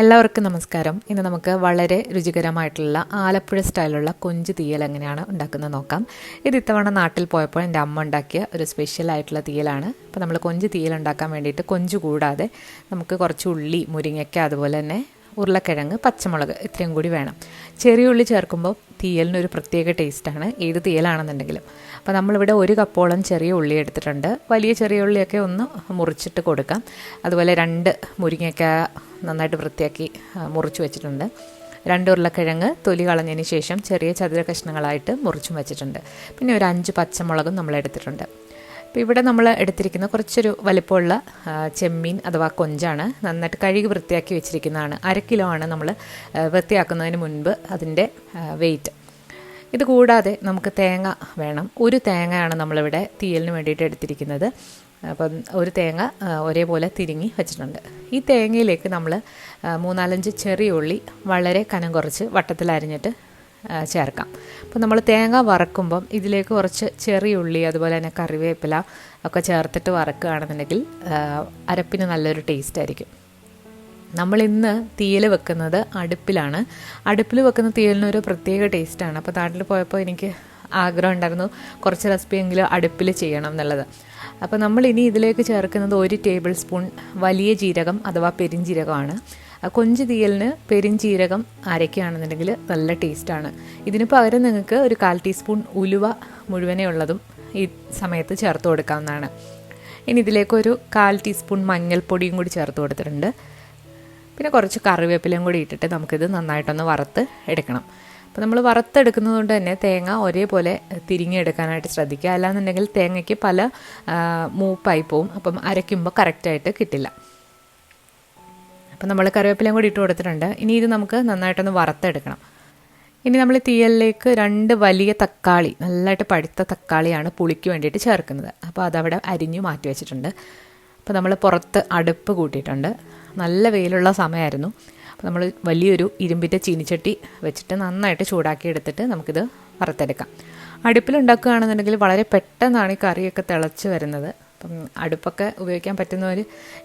എല്ലാവർക്കും നമസ്കാരം. ഇന്ന് നമുക്ക് വളരെ രുചികരമായിട്ടുള്ള ആലപ്പുഴ സ്റ്റൈലുള്ള കൊഞ്ച് തീയൽ എങ്ങനെയാണ് ഉണ്ടാക്കുന്നത് നോക്കാം. ഇത് ഇത്തവണ നാട്ടിൽ പോയപ്പോൾ എൻ്റെ അമ്മ ഉണ്ടാക്കിയ ഒരു സ്പെഷ്യൽ ആയിട്ടുള്ള തീയലാണ്. അപ്പോൾ നമ്മൾ കൊഞ്ച് തീയൽ ഉണ്ടാക്കാൻ വേണ്ടിയിട്ട് കൊഞ്ച് കൂടാതെ നമുക്ക് കുറച്ച് ഉള്ളി, മുരിങ്ങയ്ക്ക, അതുപോലെ തന്നെ ഉരുളക്കിഴങ്ങ്, പച്ചമുളക് ഇത്രയും കൂടി വേണം. ചെറിയ ഉള്ളി ചേർക്കുമ്പോൾ തീയലിനൊരു പ്രത്യേക ടേസ്റ്റാണ്, ഏത് തീയലാണെന്നുണ്ടെങ്കിലും. അപ്പോൾ നമ്മളിവിടെ 1 കപ്പോളം ചെറിയ ഉള്ളി എടുത്തിട്ടുണ്ട്. വലിയ ചെറിയ ഉള്ളിയൊക്കെ ഒന്ന് മുറിച്ചിട്ട് കൊടുക്കാം. അതുപോലെ 2 മുരിങ്ങയ്ക്ക നന്നായിട്ട് വൃത്തിയാക്കി മുറിച്ച് വെച്ചിട്ടുണ്ട്. 2 ഉരുളക്കിഴങ്ങ് തൊലി കളഞ്ഞതിന് ശേഷം ചെറിയ ചതുര കഷ്ണങ്ങളായിട്ട് മുറിച്ചും വെച്ചിട്ടുണ്ട്. പിന്നെ ഒരു 5 പച്ചമുളകും നമ്മൾ എടുത്തിട്ടുണ്ട്. അപ്പോൾ ഇവിടെ നമ്മൾ എടുത്തിരിക്കുന്ന കുറച്ചൊരു വലിപ്പമുള്ള ചെമ്മീൻ അഥവാ കൊഞ്ചാണ്. നന്നായിട്ട് കഴുകി വൃത്തിയാക്കി വെച്ചിരിക്കുന്നതാണ്. 1/2 കിലോ ആണ് നമ്മൾ വൃത്തിയാക്കുന്നതിന് മുൻപ് അതിൻ്റെ വെയിറ്റ്. ഇത് കൂടാതെ നമുക്ക് തേങ്ങ വേണം. 1 തേങ്ങയാണ് നമ്മളിവിടെ തീയലിന് വേണ്ടിയിട്ട് എടുത്തിരിക്കുന്നത്. അപ്പം 1 തേങ്ങ ഒരേപോലെ തിരിങ്ങി വെച്ചിട്ടുണ്ട്. ഈ തേങ്ങയിലേക്ക് നമ്മൾ 3-4 ചെറിയ ഉള്ളി വളരെ കനം കുറച്ച് വട്ടത്തിൽ അരിഞ്ഞിട്ട് ചേർക്കാം. അപ്പോൾ നമ്മൾ തേങ്ങ വറക്കുമ്പം ഇതിലേക്ക് കുറച്ച് ചെറിയ ഉള്ളി, അതുപോലെ തന്നെ കറിവേപ്പില ഒക്കെ ചേർത്തിട്ട് വറക്കുകയാണെന്നുണ്ടെങ്കിൽ അരപ്പിന് നല്ലൊരു ടേസ്റ്റ് ആയിരിക്കും. നമ്മളിന്ന് തീയൽ വെക്കുന്നത് അടുപ്പിലാണ്. അടുപ്പിൽ വെക്കുന്ന തീയലിനൊരു പ്രത്യേക ടേസ്റ്റാണ്. അപ്പോൾ നാട്ടിൽ പോയപ്പോൾ എനിക്ക് ആഗ്രഹം ഉണ്ടായിരുന്നു കുറച്ച് റെസിപ്പിയെങ്കിലും അടുപ്പിൽ ചെയ്യണം എന്നുള്ളത്. അപ്പോൾ നമ്മളിനി ഇതിലേക്ക് ചേർക്കുന്നത് 1 ടേബിൾ സ്പൂൺ വലിയ ജീരകം അഥവാ പെരിഞ്ജീരകമാണ്. കൊഞ്ച് തീയലിന് പെരിഞ്ജീരകം അരയ്ക്കുകയാണെന്നുണ്ടെങ്കിൽ നല്ല ടേസ്റ്റാണ്. ഇതിന് പകരം നിങ്ങൾക്ക് ഒരു 1/4 ടീസ്പൂൺ ഉലുവ മുഴുവനേ ഉള്ളതും ഈ സമയത്ത് ചേർത്ത് കൊടുക്കാവുന്നതാണ്. ഇനി ഇതിലേക്കൊരു 1/4 ടീസ്പൂൺ മഞ്ഞൾപ്പൊടിയും കൂടി ചേർത്ത് കൊടുത്തിട്ടുണ്ട്. പിന്നെ കുറച്ച് കറിവേപ്പിലയും കൂടി ഇട്ടിട്ട് നമുക്കിത് നന്നായിട്ടൊന്ന് വറുത്ത് എടുക്കണം. അപ്പോൾ നമ്മൾ വറുത്തെടുക്കുന്നത് കൊണ്ട് തന്നെ തേങ്ങ ഒരേപോലെ തിരിഞ്ഞെടുക്കാനായിട്ട് ശ്രദ്ധിക്കുക. അല്ലാന്നുണ്ടെങ്കിൽ തേങ്ങയ്ക്ക് പല മൂപ്പായി പോവും. അപ്പം അരയ്ക്കുമ്പോൾ കറക്റ്റായിട്ട് കിട്ടില്ല. അപ്പം നമ്മൾ കറിവേപ്പിലയും കൂടി ഇട്ട് കൊടുത്തിട്ടുണ്ട്. ഇനി ഇത് നമുക്ക് നന്നായിട്ടൊന്ന് വറുത്തെടുക്കണം. ഇനി നമ്മൾ തീയലിലേക്ക് 2 വലിയ തക്കാളി, നല്ലതായിട്ട് പഴുത്ത തക്കാളിയാണ് പുളിക്ക് വേണ്ടിയിട്ട് ചേർക്കുന്നത്. അപ്പോൾ അതവിടെ അരിഞ്ഞു മാറ്റി വെച്ചിട്ടുണ്ട്. അപ്പോൾ നമ്മൾ പുറത്ത് അടുപ്പ് കൂട്ടിയിട്ടുണ്ട്. നല്ല വെയിലുള്ള സമയമായിരുന്നു. അപ്പോൾ നമ്മൾ വലിയൊരു ഇരുമ്പിൻ്റെ ചീനിച്ചട്ടി വെച്ചിട്ട് നന്നായിട്ട് ചൂടാക്കി എടുത്തിട്ട് നമുക്കിത് വറുത്തെടുക്കാം. അടുപ്പിലുണ്ടാക്കുകയാണെന്നുണ്ടെങ്കിൽ വളരെ പെട്ടെന്നാണ് ഈ കറിയൊക്കെ തിളച്ച് വരുന്നത്. അപ്പം അടുപ്പൊക്കെ ഉപയോഗിക്കാൻ പറ്റുന്നവർ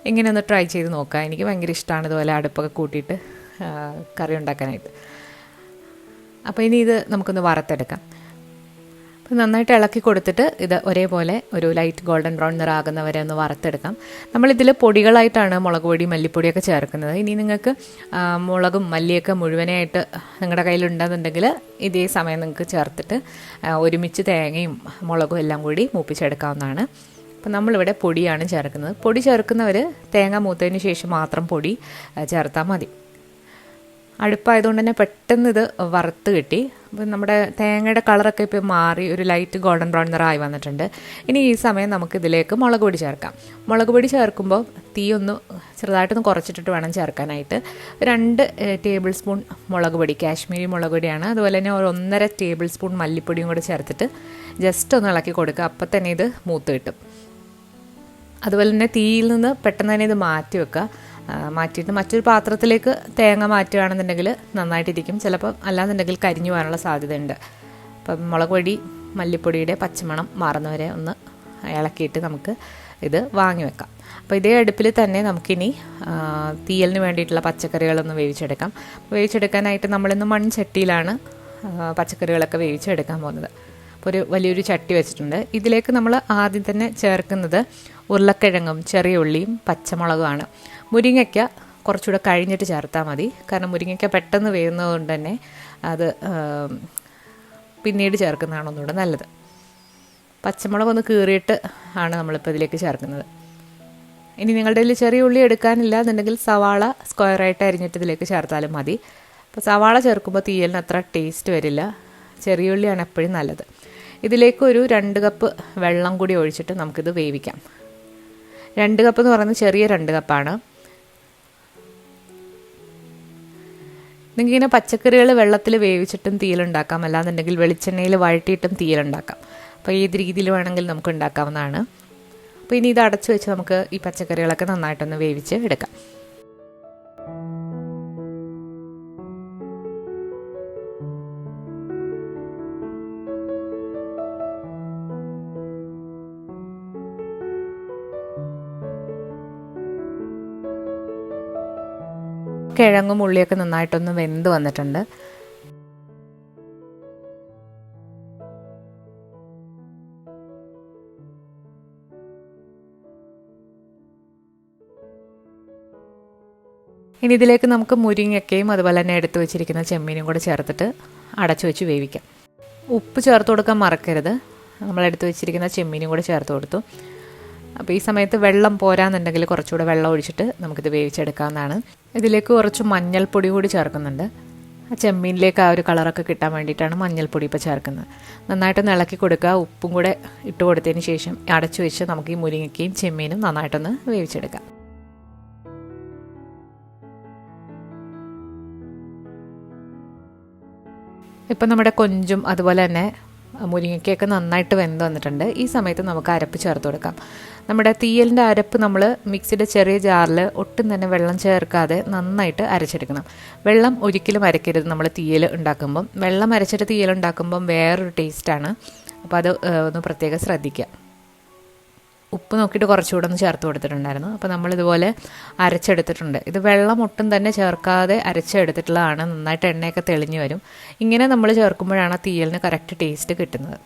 ഇങ്ങനെ ഒന്ന് ട്രൈ ചെയ്ത് നോക്കുക. എനിക്ക് ഭയങ്കര ഇഷ്ടമാണ് ഇതുപോലെ അടുപ്പൊക്കെ കൂട്ടിയിട്ട് കറി ഉണ്ടാക്കാനായിട്ട്. അപ്പോൾ ഇനി ഇത് നമുക്കൊന്ന് വറുത്തെടുക്കാം. അപ്പോൾ നന്നായിട്ട് ഇളക്കി കൊടുത്തിട്ട് ഇത് ഒരേപോലെ ഒരു ലൈറ്റ് ഗോൾഡൻ ബ്രൗൺ നിറാകുന്നവരെ ഒന്ന് വറുത്തെടുക്കാം. നമ്മളിതിൽ പൊടികളായിട്ടാണ് മുളക് പൊടി, മല്ലിപ്പൊടിയൊക്കെ ചേർക്കുന്നത്. ഇനി നിങ്ങൾക്ക് മുളകും മല്ലിയൊക്കെ മുഴുവനായിട്ട് നിങ്ങളുടെ കയ്യിലുണ്ടെന്നുണ്ടെങ്കിൽ ഇതേ സമയം നിങ്ങൾക്ക് ചേർത്തിട്ട് ഒരുമിച്ച് തേങ്ങയും മുളകും എല്ലാം കൂടി മൂപ്പിച്ചെടുക്കാവുന്നതാണ്. അപ്പോൾ നമ്മളിവിടെ പൊടിയാണ് ചേർക്കുന്നത്. പൊടി ചേർക്കുന്നവർ തേങ്ങ മൂത്തതിന് ശേഷം മാത്രം പൊടി ചേർത്താൽ മതി. അടുപ്പായതുകൊണ്ട് തന്നെ പെട്ടെന്ന് ഇത് വറുത്ത് കിട്ടി. അപ്പം നമ്മുടെ തേങ്ങയുടെ കളറൊക്കെ ഇപ്പോൾ മാറി ഒരു ലൈറ്റ് ഗോൾഡൻ ബ്രൗൺ നിറമായി വന്നിട്ടുണ്ട്. ഇനി ഈ സമയം നമുക്കിതിലേക്ക് മുളക് പൊടി ചേർക്കാം. മുളക് പൊടി ചേർക്കുമ്പോൾ തീ ഒന്ന് ചെറുതായിട്ടൊന്ന് കുറച്ചിട്ടിട്ട് വേണം ചേർക്കാനായിട്ട്. 2 ടേബിൾ സ്പൂൺ മുളക് പൊടി, കാശ്മീരി മുളക് പൊടിയാണ്. അതുപോലെ തന്നെ 1.5 ടേബിൾ സ്പൂൺ മല്ലിപ്പൊടിയും കൂടി ചേർത്തിട്ട് ജസ്റ്റ് ഒന്ന് ഇളക്കി കൊടുക്കുക. അപ്പം തന്നെ ഇത് മൂത്ത് കിട്ടും. അതുപോലെ തന്നെ തീയിൽ നിന്ന് പെട്ടെന്ന് തന്നെ ഇത് മാറ്റി വെക്കുക. മാറ്റിയിട്ട് മറ്റൊരു പാത്രത്തിലേക്ക് തേങ്ങ മാറ്റുകയാണെന്നുണ്ടെങ്കിൽ നന്നായിട്ടിരിക്കും. ചിലപ്പോൾ അല്ലാന്നുണ്ടെങ്കിൽ കരിഞ്ഞു പോകാനുള്ള സാധ്യതയുണ്ട്. അപ്പം മുളക് പൊടി, മല്ലിപ്പൊടിയുടെ പച്ചമണം മാറുന്നവരെ ഒന്ന് ഇളക്കിയിട്ട് നമുക്ക് ഇത് വാങ്ങി വെക്കാം. അപ്പോൾ ഇതേ അടുപ്പിൽ തന്നെ നമുക്കിനി തീയലിന് വേണ്ടിയിട്ടുള്ള പച്ചക്കറികളൊന്ന് വേവിച്ചെടുക്കാം. വേവിച്ചെടുക്കാനായിട്ട് നമ്മളിന്ന് മൺചട്ടിയിലാണ് പച്ചക്കറികളൊക്കെ വേവിച്ചെടുക്കാൻ പോകുന്നത്. അപ്പോൾ ഒരു വലിയൊരു ചട്ടി വെച്ചിട്ടുണ്ട്. ഇതിലേക്ക് നമ്മൾ ആദ്യം തന്നെ ചേർക്കുന്നത് ഉരുളക്കിഴങ്ങും ചെറിയ ഉള്ളിയും പച്ചമുളകുമാണ്. മുരിങ്ങയ്ക്ക കുറച്ചുകൂടെ കഴിഞ്ഞിട്ട് ചേർത്താൽ മതി. കാരണം മുരിങ്ങയ്ക്ക പെട്ടെന്ന് വേവുന്നത് കൊണ്ട് തന്നെ അത് പിന്നീട് ചേർക്കുന്നതാണ് ഒന്നുകൂടെ നല്ലത്. പച്ചമുളകൊന്ന് കീറിയിട്ട് ആണ് നമ്മളിപ്പോൾ ഇതിലേക്ക് ചേർക്കുന്നത്. ഇനി നിങ്ങളുടെ കയ്യിൽ ചെറിയ ഉള്ളി എടുക്കാനില്ല എന്നുണ്ടെങ്കിൽ സവാള സ്ക്വയറായിട്ട് അരിഞ്ഞിട്ട് ഇതിലേക്ക് ചേർത്താലും മതി. അപ്പോൾ സവാള ചേർക്കുമ്പോൾ തീയലിന് അത്ര ടേസ്റ്റ് വരില്ല. ചെറിയ ഉള്ളിയാണ് എപ്പോഴും നല്ലത്. ഇതിലേക്ക് ഒരു 2 കപ്പ് വെള്ളം കൂടി ഒഴിച്ചിട്ട് നമുക്കിത് വേവിക്കാം. 2 കപ്പ് എന്ന് പറയുന്നത് ചെറിയ 2 കപ്പാണ്. നിങ്ങൾക്കിങ്ങനെ പച്ചക്കറികൾ വെള്ളത്തിൽ വേവിച്ചിട്ടും തീയലുണ്ടാക്കാം. അല്ലാന്നുണ്ടെങ്കിൽ വെളിച്ചെണ്ണയിൽ വഴറ്റിയിട്ടും തീയലുണ്ടാക്കാം. അപ്പോൾ ഏത് രീതിയിൽ വേണമെങ്കിൽ നമുക്ക് ഉണ്ടാക്കാവുന്നതാണ്. അപ്പോൾ ഇനി ഇത് അടച്ചു വെച്ച് നമുക്ക് ഈ പച്ചക്കറികളൊക്കെ നന്നായിട്ടൊന്ന് വേവിച്ച് എടുക്കാം. കിഴങ്ങും ഉള്ളിയൊക്കെ നന്നായിട്ടൊന്ന് വെന്ത് വന്നിട്ടുണ്ട്. ഇനി ഇതിലേക്ക് നമുക്ക് മുരിങ്ങയ്ക്കയും അതുപോലെ തന്നെ എടുത്തു വെച്ചിരിക്കുന്ന ചെമ്മീനും കൂടെ ചേർത്തിട്ട് അടച്ചു വെച്ച് വേവിക്കാം. ഉപ്പ് ചേർത്ത് കൊടുക്കാൻ മറക്കരുത്. നമ്മൾ എടുത്തു വെച്ചിരിക്കുന്ന ചെമ്മീനും കൂടെ ചേർത്ത് കൊടുത്തു. അപ്പോൾ ഈ സമയത്ത് വെള്ളം പോരാന്നുണ്ടെങ്കിൽ കുറച്ചുകൂടെ വെള്ളം ഒഴിച്ചിട്ട് നമുക്കിത് വേവിച്ചെടുക്കാവുന്നതാണ്. ഇതിലേക്ക് കുറച്ച് മഞ്ഞൾപ്പൊടി കൂടി ചേർക്കുന്നുണ്ട്. ആ ചെമ്മീനിലേക്ക് ആ ഒരു കളറൊക്കെ കിട്ടാൻ വേണ്ടിയിട്ടാണ് മഞ്ഞൾപ്പൊടി ഇപ്പോൾ ചേർക്കുന്നത്. നന്നായിട്ടൊന്ന് ഇളക്കി കൊടുക്കുക. ഉപ്പും കൂടെ ഇട്ട് കൊടുത്തതിന് ശേഷം അടച്ചു വെച്ച് നമുക്ക് ഈ മുരിങ്ങയ്ക്കയും ചെമ്മീനും നന്നായിട്ടൊന്ന് വേവിച്ചെടുക്കാം. ഇപ്പം നമ്മുടെ കൊഞ്ചും അതുപോലെ തന്നെ മുരിങ്ങയ്ക്കൊക്കെ നന്നായിട്ട് വെന്ത് വന്നിട്ടുണ്ട്. ഈ സമയത്ത് നമുക്ക് അരപ്പ് ചേർത്ത് കൊടുക്കാം. നമ്മുടെ തീയലിൻ്റെ അരപ്പ് നമ്മൾ മിക്സിയുടെ ചെറിയ ജാറിൽ ഒട്ടും തന്നെ വെള്ളം ചേർക്കാതെ നന്നായിട്ട് അരച്ചെടുക്കണം. വെള്ളം ഒരിക്കലും അരക്കരുത്. നമ്മൾ തീയൽ ഉണ്ടാക്കുമ്പം വെള്ളം അരച്ചിട്ട് തീയൽ ഉണ്ടാക്കുമ്പം വേറൊരു ടേസ്റ്റാണ്. അപ്പോൾ അത് ഒന്ന് പ്രത്യേകം ശ്രദ്ധിക്കുക. ഉപ്പ് നോക്കിയിട്ട് കുറച്ചുകൂടെ ഒന്ന് ചേർത്ത് കൊടുത്തിട്ടുണ്ടായിരുന്നു. അപ്പോൾ നമ്മളിതുപോലെ അരച്ചെടുത്തിട്ടുണ്ട്. ഇത് വെള്ളം ഒട്ടും തന്നെ ചേർക്കാതെ അരച്ചെടുത്തിട്ടുള്ളതാണ്. നന്നായിട്ട് എണ്ണയൊക്കെ തെളിഞ്ഞു വരും. ഇങ്ങനെ നമ്മൾ ചേർക്കുമ്പോഴാണ് തീയലിന് കറക്റ്റ് ടേസ്റ്റ് കിട്ടുന്നത്.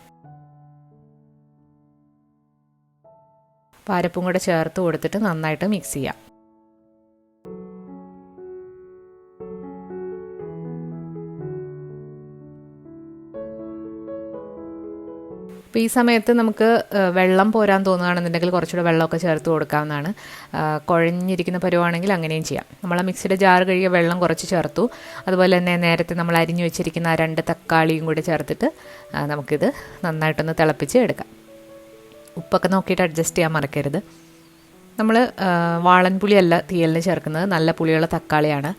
അപ്പോൾ അരപ്പും കൂടെ ചേർത്ത് കൊടുത്തിട്ട് നന്നായിട്ട് മിക്സ് ചെയ്യാം. അപ്പോൾ ഈ സമയത്ത് നമുക്ക് വെള്ളം പോരാൻ തോന്നുകയാണെന്നുണ്ടെങ്കിൽ കുറച്ചുകൂടെ വെള്ളമൊക്കെ ചേർത്ത് കൊടുക്കാവുന്നതാണ്. കുഴഞ്ഞിരിക്കുന്ന പരുവാണെങ്കിൽ അങ്ങനെയും ചെയ്യാം. നമ്മൾ ആ മിക്സിയുടെ ജാർ കഴുകിയ വെള്ളം കുറച്ച് ചേർത്തു. അതുപോലെ തന്നെ നേരത്തെ നമ്മൾ അരിഞ്ഞു വെച്ചിരിക്കുന്ന 2 തക്കാളിയും കൂടി ചേർത്തിട്ട് നമുക്കിത് നന്നായിട്ടൊന്ന് തിളപ്പിച്ച് എടുക്കാം. ഉപ്പൊക്കെ നോക്കിയിട്ട് അഡ്ജസ്റ്റ് ചെയ്യാൻ മറക്കരുത്. നമ്മൾ വാളൻ പുളിയല്ല തീയലിന് ചേർക്കുന്നത്, നല്ല പുളിയുള്ള തക്കാളിയാണ്.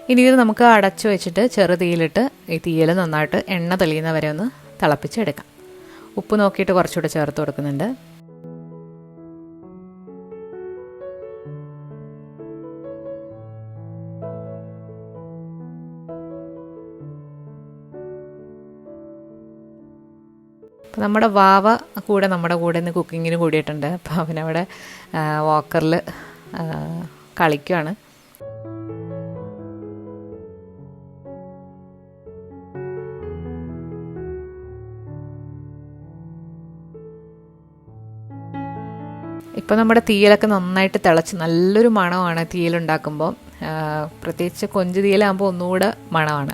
ഇനി ഇത് നമുക്ക് അടച്ചു വെച്ചിട്ട് ചെറു തീയിലിട്ട് ഈ തീയൽ നന്നായിട്ട് എണ്ണ തെളിയുന്നവരെ ഒന്ന് തിളപ്പിച്ചെടുക്കാം. ഉപ്പ് നോക്കിയിട്ട് കുറച്ചുകൂടെ ചേർത്ത് കൊടുക്കുന്നുണ്ട്. അപ്പോൾ നമ്മുടെ വാവ നമ്മുടെ കൂടെ ഇന്ന് കുക്കിങ്ങിന് കൂടിയിട്ടുണ്ട്. അപ്പോൾ അവനവിടെ വാക്കറിൽ കളിക്കുകയാണ്. ഇപ്പോൾ നമ്മുടെ തീയലൊക്കെ നന്നായിട്ട് തിളച്ച് നല്ലൊരു മണമാണ് തീയലുണ്ടാക്കുമ്പോൾ. പ്രത്യേകിച്ച് കൊഞ്ച് തീയലാകുമ്പോൾ ഒന്നുകൂടെ മണമാണ്.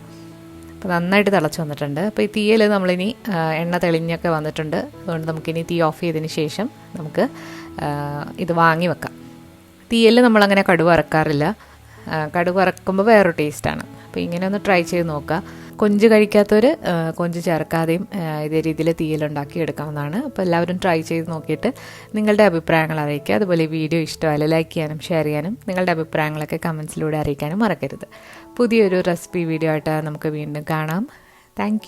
അപ്പോൾ നന്നായിട്ട് തിളച്ച് വന്നിട്ടുണ്ട്. അപ്പോൾ ഈ തീയൽ നമ്മളിനി എണ്ണ തെളിഞ്ഞൊക്കെ വന്നിട്ടുണ്ട്. അതുകൊണ്ട് നമുക്കിനി തീ ഓഫ് ചെയ്തതിന് ശേഷം നമുക്ക് ഇത് വാങ്ങി വെക്കാം. തീയൽ നമ്മളങ്ങനെ കടുവ ഇറക്കാറില്ല. കടുവ ഇറക്കുമ്പോൾ വേറൊരു ടേസ്റ്റാണ്. അപ്പോൾ ഇങ്ങനെ ഒന്ന് ട്രൈ ചെയ്ത് നോക്കുക. കൊഞ്ച് കഴിക്കാത്തവർ കൊഞ്ച് ചേർക്കാതെയും ഇതേ രീതിയിൽ തീയലുണ്ടാക്കി എടുക്കാവുന്നതാണ്. അപ്പോൾ എല്ലാവരും ട്രൈ ചെയ്ത് നോക്കിയിട്ട് നിങ്ങളുടെ അഭിപ്രായങ്ങൾ അറിയിക്കുക. അതുപോലെ ഈ വീഡിയോ ഇഷ്ടമായാലും ലൈക്ക് ചെയ്യാനും ഷെയർ ചെയ്യാനും നിങ്ങളുടെ അഭിപ്രായങ്ങളൊക്കെ കമൻസിലൂടെ അറിയിക്കാനും മറക്കരുത്. പുതിയൊരു റെസിപ്പി വീഡിയോ ആയിട്ട് നമുക്ക് വീണ്ടും കാണാം. താങ്ക്